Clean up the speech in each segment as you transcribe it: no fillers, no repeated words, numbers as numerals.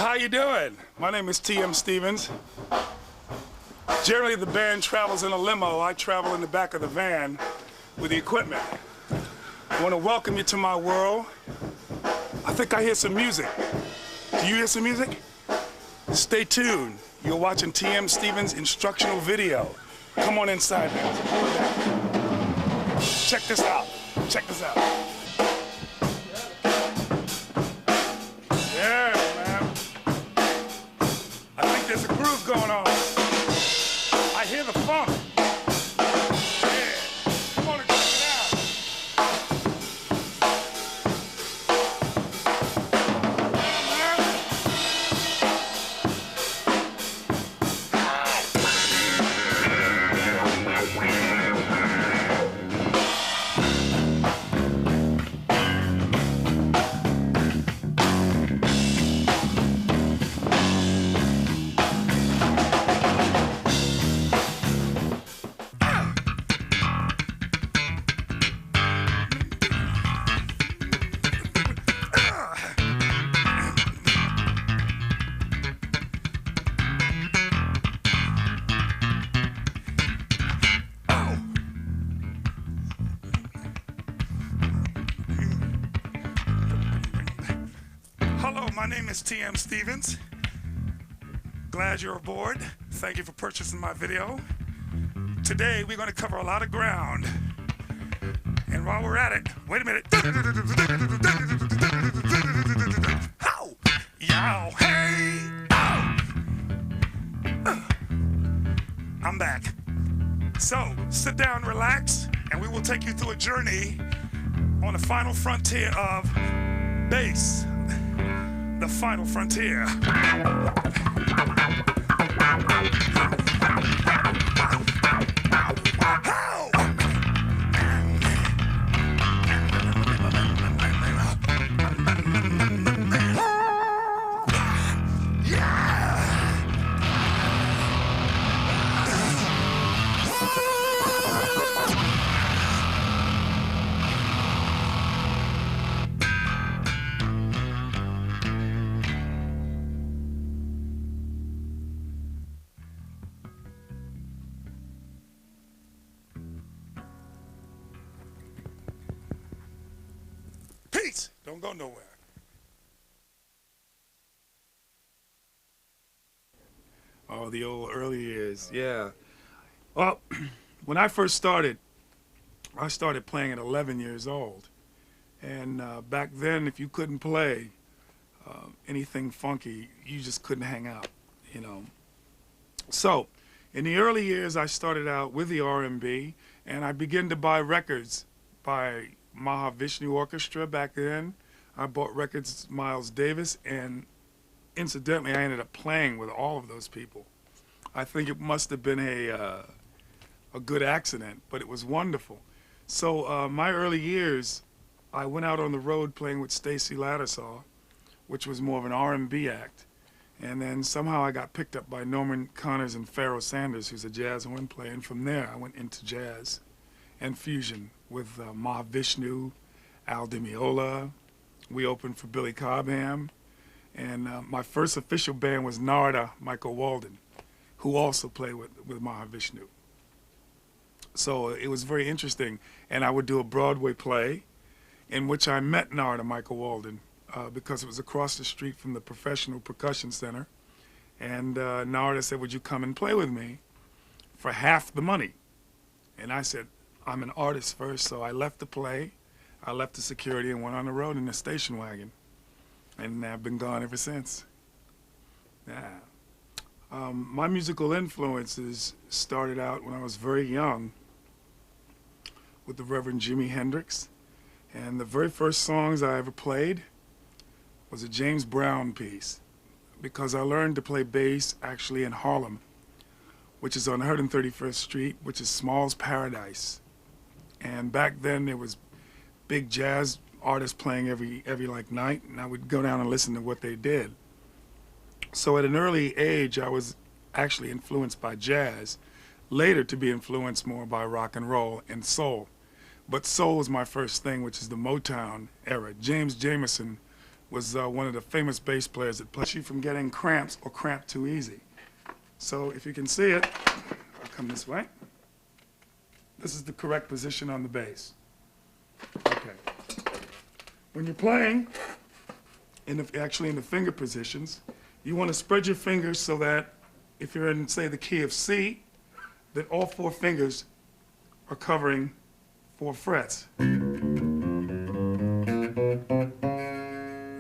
how you doing? My name is T.M. Stevens. Generally, the band travels in a limo. I travel in the back of the van with the equipment. I want to welcome you to my world. I think I hear some music. Do you hear some music? Stay tuned. You're watching T.M. Stevens' instructional video. Come on inside, man. Check this out. Check this out. Yeah, man. I think there's a groove going on. I hear the funk. Yeah. Come on and check it out. Hello, my name is T.M. Stevens. Glad you're aboard. Thank you for purchasing my video. Today, we're going to cover a lot of ground. And while we're at it, wait a minute. How? Yow, hey, ow. I'm back. So, sit down, relax, and we will take you through a journey on the final frontier of bass. The final frontier. Peace. Don't go nowhere. Oh, the old early years, yeah. Well, when I first started, I started playing at 11 years old. And back then, if you couldn't play anything funky, you just couldn't hang out, you know. So, in the early years, I started out with the R&B, and I began to buy records by Mahavishnu Orchestra back then. I bought records, Miles Davis, and incidentally, I ended up playing with all of those people. I think it must have been a good accident, but it was wonderful. So my early years, I went out on the road playing with Stacy Lattisaw, which was more of an R&B act. And then somehow I got picked up by Norman Connors and Pharoah Sanders, who's a jazz horn player. And from there, I went into jazz and fusion with Mahavishnu, Al Di Meola. We opened for Billy Cobham. And my first official band was Narada Michael Walden, who also played with Mahavishnu. So it was very interesting. And I would do a Broadway play in which I met Narada Michael Walden because it was across the street from the Professional Percussion Center. And Narada said, would you come and play with me for half the money? And I said, I'm an artist first, so I left the play, I left the security and went on the road in a station wagon. And I've been gone ever since. Yeah. My musical influences started out when I was very young with the Reverend Jimi Hendrix. And the very first songs I ever played was a James Brown piece, because I learned to play bass actually in Harlem, which is on 131st Street, which is Small's Paradise. And back then there was big jazz artists playing every like night, and I would go down and listen to what they did. So at an early age, I was actually influenced by jazz, later to be influenced more by rock and roll and soul. But soul was my first thing, which is the Motown era. James Jamerson was one of the famous bass players that played you from getting cramps or cramped too easy. So if you can see it, I'll come this way. This is the correct position on the bass. Okay. When you're playing, actually in the finger positions, you want to spread your fingers so that if you're in, say, the key of C, that all 4 fingers are covering 4 frets.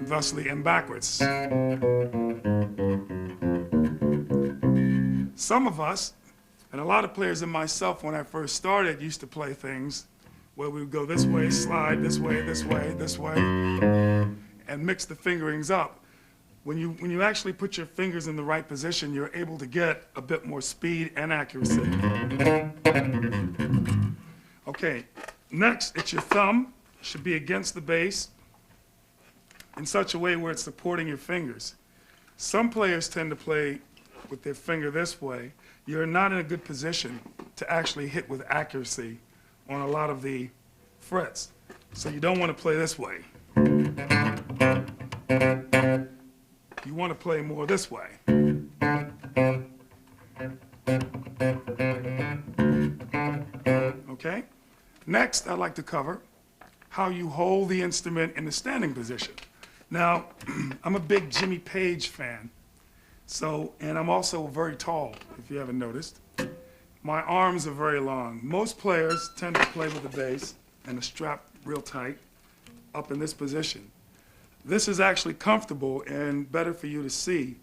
Thusly, and backwards. Some of us, and a lot of players and myself when I first started, used to play things where we would go this way, slide this way, this way, this way, and mix the fingerings up. When you actually put your fingers in the right position, you're able to get a bit more speed and accuracy. Okay, next, it's your thumb. It should be against the bass in such a way where it's supporting your fingers. Some players tend to play with their finger this way. You're not in a good position to actually hit with accuracy on a lot of the frets. So you don't want to play this way. You want to play more this way. Okay? Next, I'd like to cover how you hold the instrument in the standing position. Now, I'm a big Jimmy Page fan, and I'm also very tall, if you haven't noticed. My arms are very long. Most players tend to play with the bass and the strap real tight up in this position. This is actually comfortable and better for you to see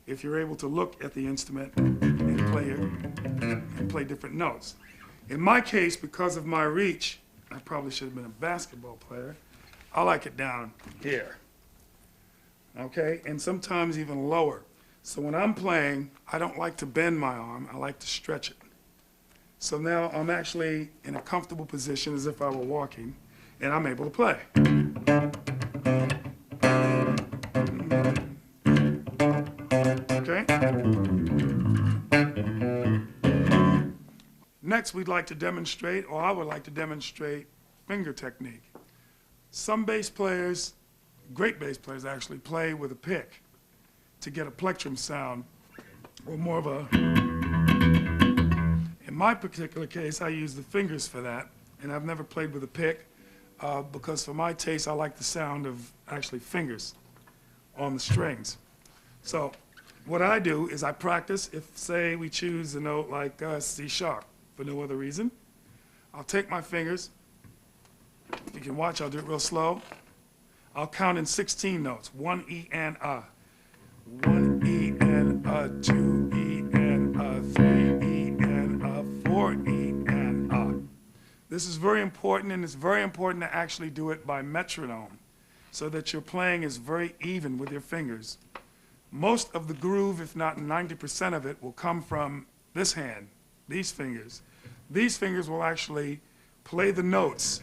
if you're able to look at the instrument and play different notes. In my case, because of my reach, I probably should have been a basketball player, I like it down here. Okay, and sometimes even lower. So when I'm playing, I don't like to bend my arm, I like to stretch it. So now I'm actually in a comfortable position as if I were walking, and I'm able to play. Okay? Next, we'd like to demonstrate, or I would like to demonstrate, finger technique. Some bass players, great bass players actually, play with a pick to get a plectrum sound, or more of a... In my particular case, I use the fingers for that, and I've never played with a pick because for my taste, I like the sound of actually fingers on the strings. So what I do is I practice. If, say, we choose a note like C sharp for no other reason, I'll take my fingers. If you can watch, I'll do it real slow. I'll count in 16 notes. 1 E and A. 1 E and A, 2 E and A, 3 E and A, 4 E and A. This is very important, and it's very important to actually do it by metronome so that your playing is very even with your fingers. Most of the groove, if not 90% of it, will come from this hand, these fingers. These fingers will actually play the notes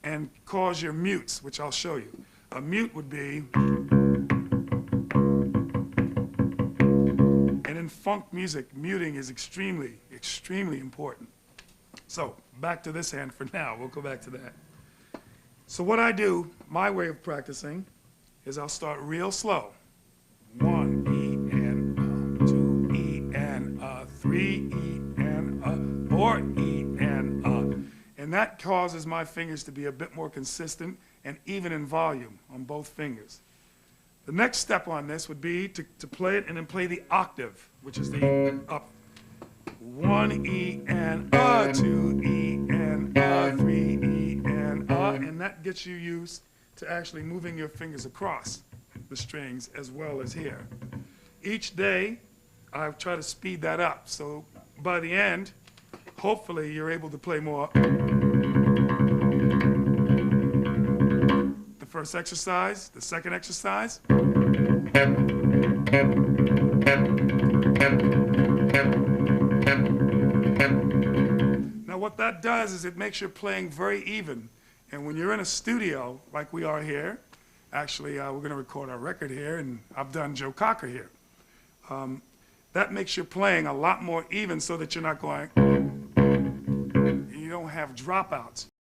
and cause your mutes, which I'll show you. A mute would be, and in funk music, muting is extremely, extremely important. So back to this hand for now, we'll go back to that. So what I do, my way of practicing, is I'll start real slow. 1 E and A, 2 E and A, 3 E and A, 4 E and A. And that causes my fingers to be a bit more consistent and even in volume on both fingers. The next step on this would be to play it and then play the octave, which is the up. 1 E and A, 2 E and A, 3 E and A, and that gets you used to actually moving your fingers across the strings as well as here. Each day, I try to speed that up, so by the end, hopefully you're able to play more. The first exercise, the second exercise. Now what that does is it makes your playing very even. And when you're in a studio, like we are here, actually we're going to record our record here, and I've done Joe Cocker here. That makes your playing a lot more even so that you're not going, you don't have dropouts.